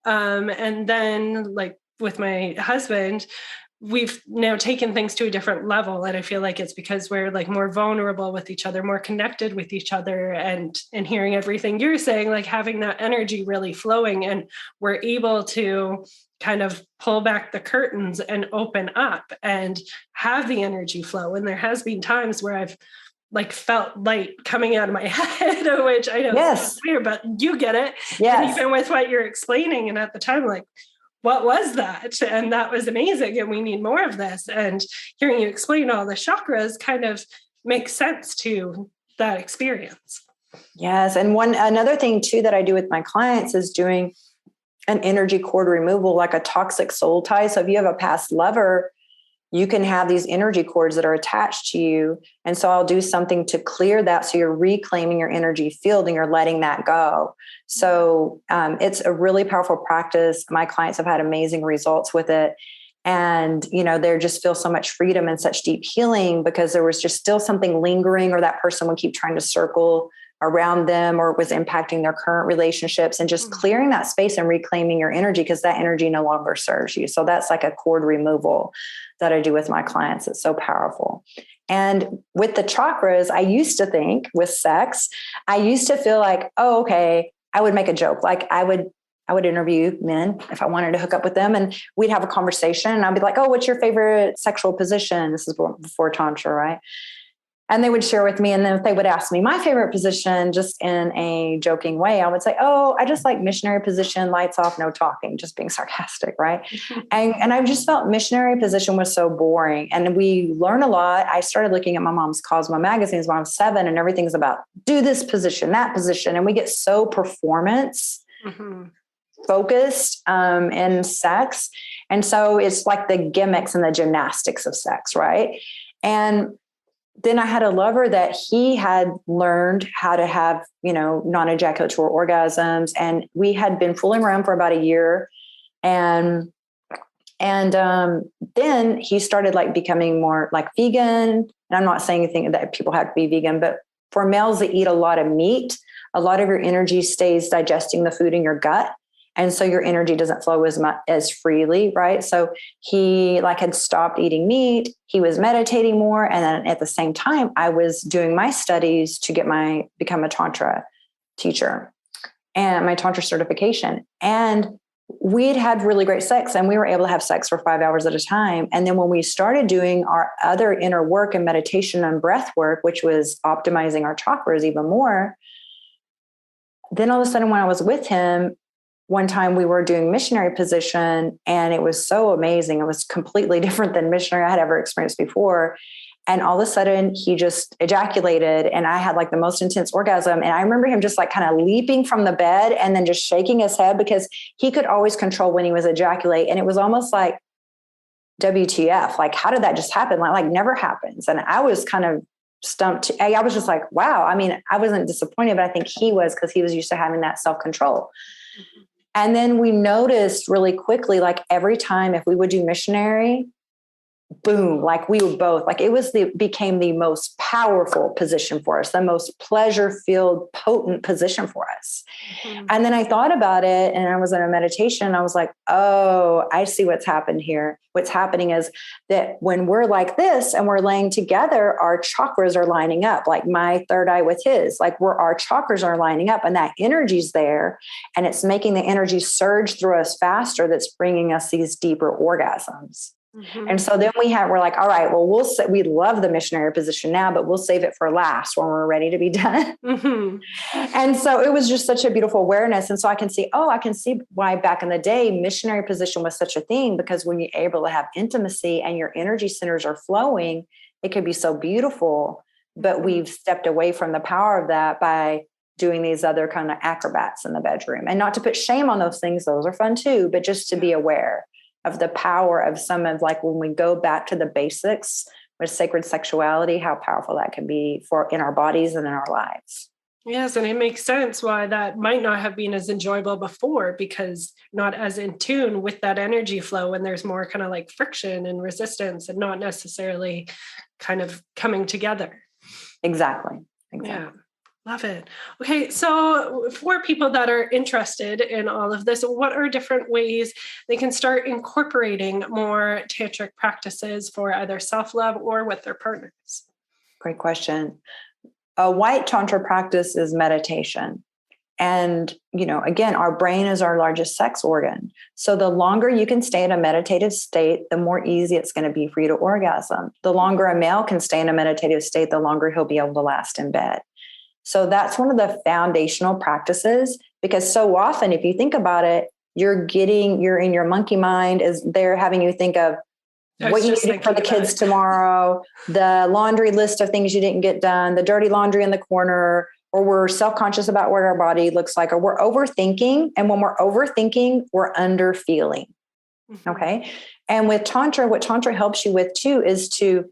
And then like with my husband, we've now taken things to a different level. And I feel like it's because we're like more vulnerable with each other, more connected with each other, and hearing everything you're saying, like having that energy really flowing, and we're able to kind of pull back the curtains and open up and have the energy flow. And there has been times where I've like felt light coming out of my head, which I know is weird, but you get it. Yes. And even with what you're explaining, and at the time, like, what was that? And that was amazing. And we need more of this. And hearing you explain all the chakras kind of makes sense to that experience.
Yes. And another thing too that I do with my clients is doing an energy cord removal, like a toxic soul tie. So if you have a past lover, you can have these energy cords that are attached to you. And so I'll do something to clear that. So you're reclaiming your energy field and you're letting that go. So it's a really powerful practice. My clients have had amazing results with it. And, they just feel so much freedom and such deep healing, because there was just still something lingering, or that person would keep trying to circle around them, or it was impacting their current relationships, and just clearing that space and reclaiming your energy, because that energy no longer serves you. So that's like a cord removal that I do with my clients. It's so powerful. And with the chakras, I used to think with sex, I used to feel like, oh, okay, I would make a joke. Like I would interview men if I wanted to hook up with them, and we'd have a conversation, and I'd be like, oh, what's your favorite sexual position? This is before Tantra, right? And they would share with me. And then if they would ask me my favorite position, just in a joking way, I would say, oh, I just like missionary position, lights off, no talking, just being sarcastic. Right. And I just felt missionary position was so boring. And we learn a lot. I started looking at my mom's Cosmo magazines when I was 7, and everything's about do this position, that position. And we get so performance focused in sex. And so it's like the gimmicks and the gymnastics of sex. Right. And then I had a lover that he had learned how to have, non-ejaculatory orgasms. And we had been fooling around for about a year. And then he started like becoming more like vegan. And I'm not saying anything that people have to be vegan, but for males that eat a lot of meat, a lot of your energy stays digesting the food in your gut. And so your energy doesn't flow as freely, right? So he had stopped eating meat. He was meditating more. And then at the same time, I was doing my studies to become a Tantra teacher and my Tantra certification. And we'd had really great sex, and we were able to have sex for 5 hours at a time. And then when we started doing our other inner work and meditation and breath work, which was optimizing our chakras even more, then all of a sudden when I was with him, one time we were doing missionary position, and it was so amazing. It was completely different than missionary I had ever experienced before. And all of a sudden he just ejaculated, and I had the most intense orgasm. And I remember him just kind of leaping from the bed and then just shaking his head, because he could always control when he was ejaculate. And it was almost like WTF, how did that just happen? Never happens. And I was kind of stumped. I was just wow. I mean, I wasn't disappointed, but I think he was, because he was used to having that self-control. Mm-hmm. And then we noticed really quickly, every time if we would do missionary, boom, we would both, became the most powerful position for us, the most pleasure-filled, potent position for us. Mm-hmm. And then I thought about it, and I was in a meditation. I was oh, I see what's happened here. What's happening is that when we're like this and we're laying together, our chakras are lining up, my third eye with his, where our chakras are lining up, and that energy's there, and it's making the energy surge through us faster. That's bringing us these deeper orgasms. Mm-hmm. And so then we're all right, well, we love the missionary position now, but we'll save it for last when we're ready to be done. Mm-hmm. And so it was just such a beautiful awareness. And so I can see why back in the day, missionary position was such a thing, because when you're able to have intimacy and your energy centers are flowing, it could be so beautiful. But we've stepped away from the power of that by doing these other kind of acrobats in the bedroom. And not to put shame on those things. Those are fun too, but just to be aware of the power of some of when we go back to the basics with sacred sexuality, how powerful that can be in our bodies and in our lives.
Yes. And it makes sense why that might not have been as enjoyable before, because not as in tune with that energy flow, and there's more kind of friction and resistance, and not necessarily kind of coming together.
Exactly.
Yeah. Love it. Okay. So for people that are interested in all of this, what are different ways they can start incorporating more tantric practices for either self-love or with their partners?
Great question. A white tantra practice is meditation. And, again, our brain is our largest sex organ. So the longer you can stay in a meditative state, the more easy it's going to be for you to orgasm. The longer a male can stay in a meditative state, the longer he'll be able to last in bed. So that's one of the foundational practices, because so often, if you think about it, you're in your monkey mind is they're having you think of what you need for the kids tomorrow, the laundry list of things you didn't get done, the dirty laundry in the corner, or we're self-conscious about what our body looks like, or we're overthinking. And when we're overthinking, we're under feeling. Mm-hmm. Okay. And with Tantra, what Tantra helps you with too is to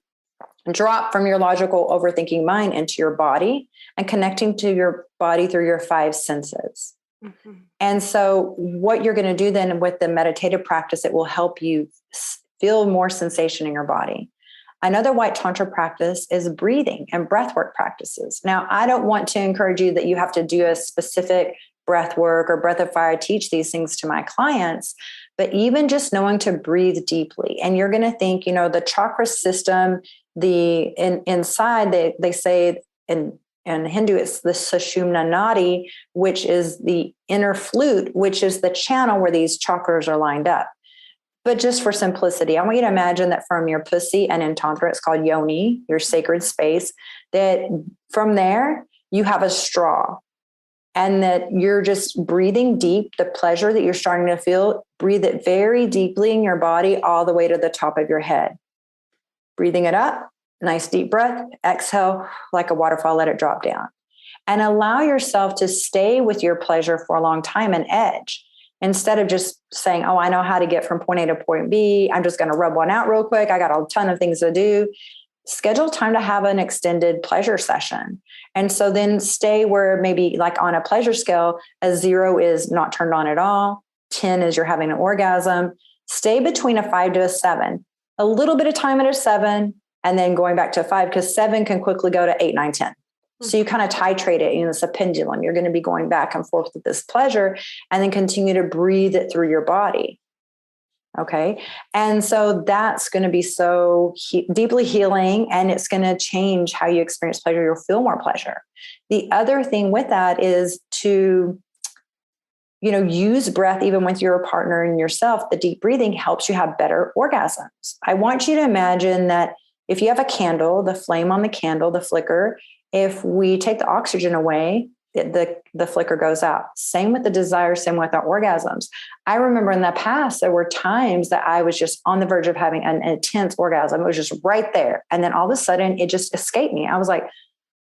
drop from your logical overthinking mind into your body and connecting to your body through your 5 senses. Mm-hmm. And so what you're going to do then with the meditative practice, it will help you feel more sensation in your body. Another white tantra practice is breathing and breathwork practices. Now, I don't want to encourage you that you have to do a specific breath work or breath of fire. I teach these things to my clients, but even just knowing to breathe deeply. And you're going to think, the chakra system, inside they say in Hindu, it's the Sushumna Nadi, which is the inner flute, which is the channel where these chakras are lined up. But just for simplicity, I want you to imagine that from your pussy, and in Tantra, it's called yoni, your sacred space, that from there, you have a straw, and that you're just breathing deep, the pleasure that you're starting to feel, breathe it very deeply in your body, all the way to the top of your head. Breathing it up, nice deep breath, exhale like a waterfall, let it drop down. And allow yourself to stay with your pleasure for a long time and edge. Instead of just saying, oh, I know how to get from point A to point B. I'm just going to rub one out real quick. I got a ton of things to do. Schedule time to have an extended pleasure session. And so then stay where maybe on a pleasure scale, a 0 is not turned on at all. 10 is you're having an orgasm. Stay between a 5 to a 7. A little bit of time at a 7, and then going back to a 5, because 7 can quickly go to 8, 9, 10. So you kind of titrate it. It's a pendulum. You're going to be going back and forth with this pleasure and then continue to breathe it through your body. Okay. And so that's going to be so deeply healing, and it's going to change how you experience pleasure. You'll feel more pleasure. The other thing with that is to, use breath even with your partner and yourself. The deep breathing helps you have better orgasms. I want you to imagine that if you have a candle, the flame on the candle, the flicker, if we take the oxygen away, the flicker goes out. Same with the desire, same with our orgasms. I remember in the past, there were times that I was just on the verge of having an intense orgasm. It was just right there. And then all of a sudden it just escaped me. I was like,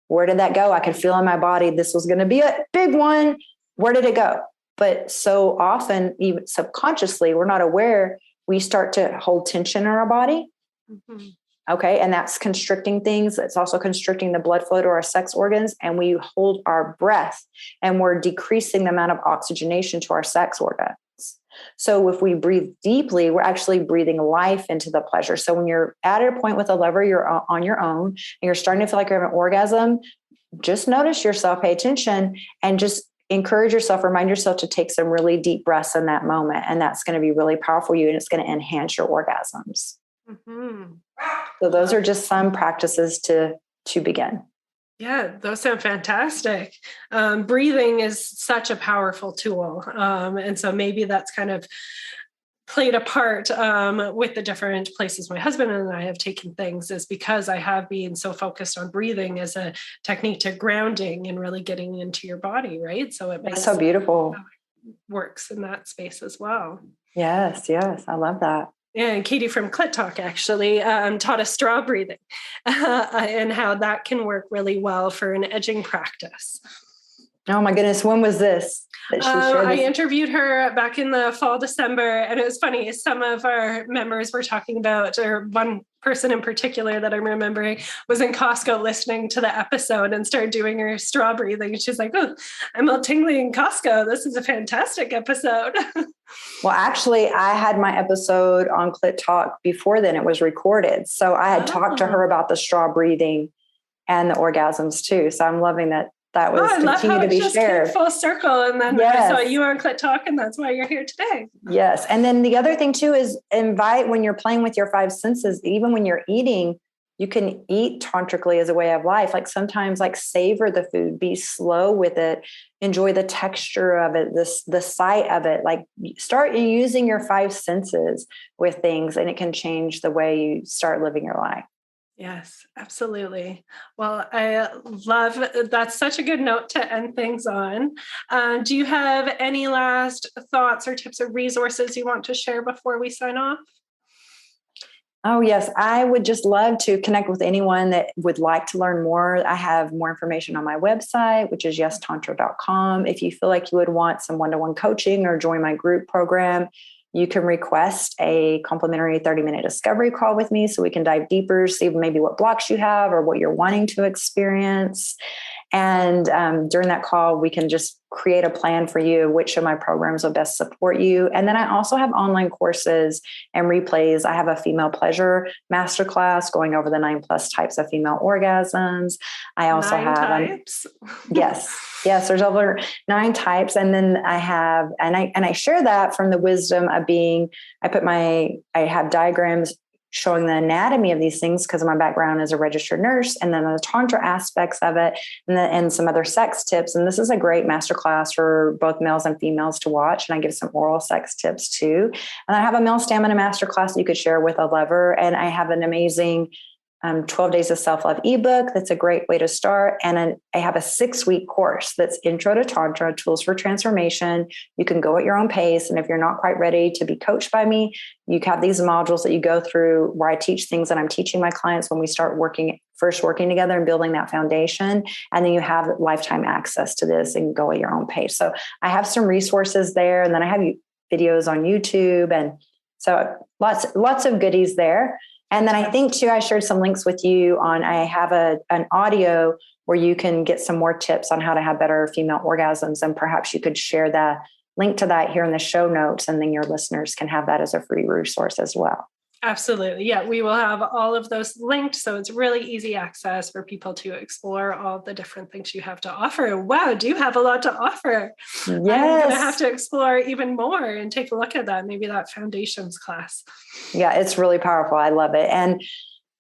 where did that go? I could feel in my body, this was going to be a big one. Where did it go? But so often, even subconsciously, we're not aware. We start to hold tension in our body. Mm-hmm. Okay. And that's constricting things. It's also constricting the blood flow to our sex organs. And we hold our breath and we're decreasing the amount of oxygenation to our sex organs. So if we breathe deeply, we're actually breathing life into the pleasure. So when you're at a point with a lover, you're on your own and you're starting to feel like you're having an orgasm, just notice yourself, pay attention, and just encourage yourself, remind yourself to take some really deep breaths in that moment. And that's going to be really powerful for you, and it's going to enhance your orgasms. Mm-hmm. So those are just some practices to begin.
Yeah, those sound fantastic. Breathing is such a powerful tool. And so maybe that's kind of played a part with the different places my husband and I have taken things, is because I have been so focused on breathing as a technique to grounding and really getting into your body, right? So it makes
so beautiful.
Works in that space as well.
Yes. I love that.
Yeah, and Katie from Clit Talk actually taught us straw breathing and how that can work really well for an edging practice.
Oh my goodness, when was this?
I interviewed her back in the fall, December, and it was funny. Some of our members were talking about, or one person in particular that I'm remembering was in Costco listening to the episode and started doing her straw breathing. She's like, "Oh, I'm all tingly in Costco. This is a fantastic episode."
Well, actually, I had my episode on Clit Talk before then. It was recorded. So I had talked to her about the straw breathing and the orgasms too. So I'm loving that. That was continue to be shared.
Came full circle, and then I saw you on Clit Talk, and that's why you're here today.
Yes, and then the other thing too is invite, when you're playing with your five senses. Even when you're eating, you can eat tantrically as a way of life. Like sometimes, like savor the food, be slow with it, enjoy the texture of it, the sight of it. Like start using your five senses with things, and it can change the way you start living your life.
Yes, absolutely. Well, I love that's such a good note to end things on. Do you have any last thoughts or tips or resources you want to share before we sign off?
Oh, yes. I would just love to connect with anyone that would like to learn more. I have more information on my website, which is yestantra.com. If you feel like you would want some one-to-one coaching or join my group program, you can request a complimentary 30-minute discovery call with me so we can dive deeper, see maybe what blocks you have or what you're wanting to experience. And during that call, we can just create a plan for you, which of my programs will best support you. And then I also have online courses and replays. I have a female pleasure masterclass going over the 9+ types of female orgasms. I also have
types.
Yes, there's over 9 types. And then I have, and I share that from the wisdom of being, I have diagrams showing the anatomy of these things because my background is a registered nurse, and then the Tantra aspects of it, and some other sex tips. And this is a great masterclass for both males and females to watch. And I give some oral sex tips too. And I have a male stamina masterclass you could share with a lover. And I have an amazing 12 Days of Self-Love ebook. That's a great way to start. And I have a 6-week course that's Intro to Tantra, Tools for Transformation. You can go at your own pace. And if you're not quite ready to be coached by me, you have these modules that you go through where I teach things that I'm teaching my clients when we start first working together and building that foundation. And then you have lifetime access to this and go at your own pace. So I have some resources there. And then I have videos on YouTube. And so lots of goodies there. And then I think too, I shared some links with you I have an audio where you can get some more tips on how to have better female orgasms. And perhaps you could share the link to that here in the show notes, and then your listeners can have that as a free resource as well.
Absolutely. Yeah, we will have all of those linked. So it's really easy access for people to explore all the different things you have to offer. Wow, do you have a lot to offer?
Yes.
I'm going to have to explore even more and take a look at that, maybe that foundations class.
Yeah, it's really powerful. I love it. And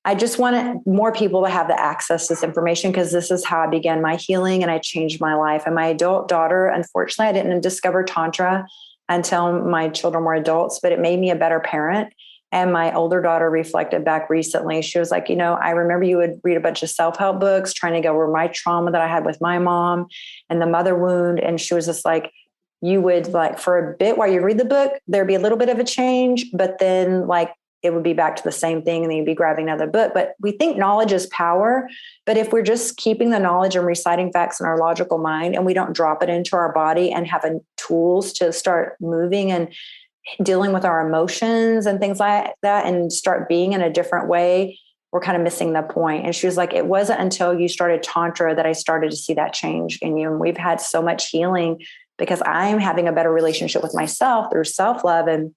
I just wanted more people to have the access to this information because this is how I began my healing and I changed my life. And my adult daughter, unfortunately, I didn't discover Tantra until my children were adults, but it made me a better parent. And my older daughter reflected back recently. She was like, I remember you would read a bunch of self-help books trying to go over my trauma that I had with my mom and the mother wound. And she was just like, you would like for a bit while you read the book, there'd be a little bit of a change, but then like it would be back to the same thing and then you'd be grabbing another book. But we think knowledge is power. But if we're just keeping the knowledge and reciting facts in our logical mind and we don't drop it into our body and have tools to start moving and dealing with our emotions and things like that and start being in a different way, we're kind of missing the point. And she was like, it wasn't until you started Tantra that I started to see that change in you. And we've had so much healing because I'm having a better relationship with myself through self-love, and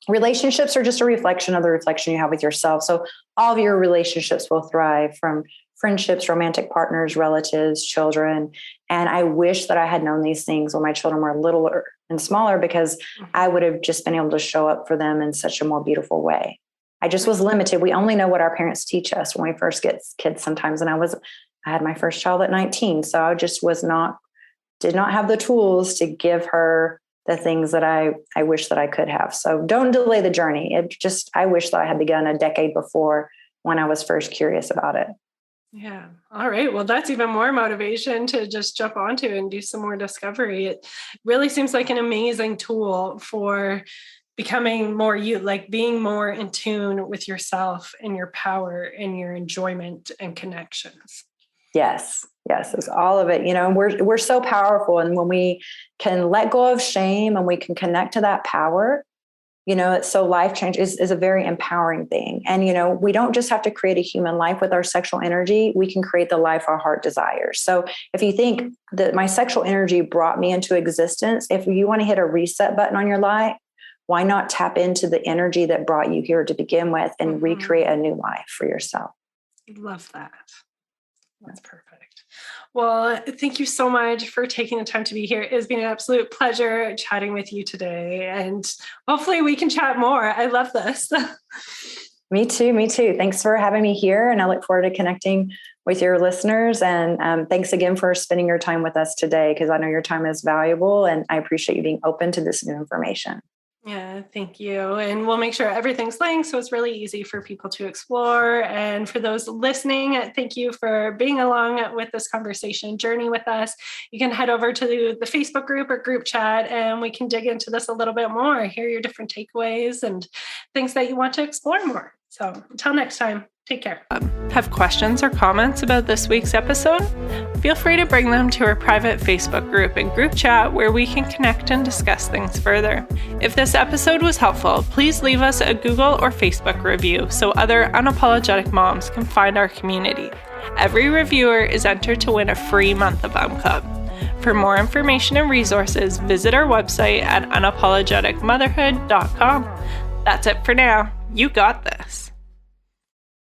relationships are just a reflection of the reflection you have with yourself. So all of your relationships will thrive, from friendships, romantic partners, relatives, children. And I wish that I had known these things when my children were littler and smaller, because I would have just been able to show up for them in such a more beautiful way. I just was limited. We only know what our parents teach us when we first get kids sometimes. And I had my first child at 19. So I just did not have the tools to give her the things that I wish that I could have. So don't delay the journey. I wish that I had begun a decade before when I was first curious about it.
Yeah. All right. Well, that's even more motivation to just jump onto and do some more discovery. It really seems like an amazing tool for becoming more being more in tune with yourself and your power and your enjoyment and connections.
Yes. It's all of it. We're so powerful. And when we can let go of shame and we can connect to that power, so life change is a very empowering thing. And, we don't just have to create a human life with our sexual energy. We can create the life our heart desires. So if you think that my sexual energy brought me into existence, if you want to hit a reset button on your life, why not tap into the energy that brought you here to begin with and recreate a new life for yourself?
Love that. That's perfect. Well, thank you so much for taking the time to be here. It's been an absolute pleasure chatting with you today. And hopefully we can chat more. I love this.
Me too. Thanks for having me here. And I look forward to connecting with your listeners. And thanks again for spending your time with us today, because I know your time is valuable and I appreciate you being open to this new information.
Yeah, thank you. And we'll make sure everything's linked so it's really easy for people to explore. And for those listening, thank you for being along with this conversation journey with us. You can head over to the Facebook group or group chat and we can dig into this a little bit more, hear your different takeaways and things that you want to explore more. So until next time, take care. Have questions or comments about this week's episode? Feel free to bring them to our private Facebook group and group chat where we can connect and discuss things further. If this episode was helpful, please leave us a Google or Facebook review so other unapologetic moms can find our community. Every reviewer is entered to win a free month of Club. For more information and resources, visit our website at unapologeticmotherhood.com. That's it for now. You got this.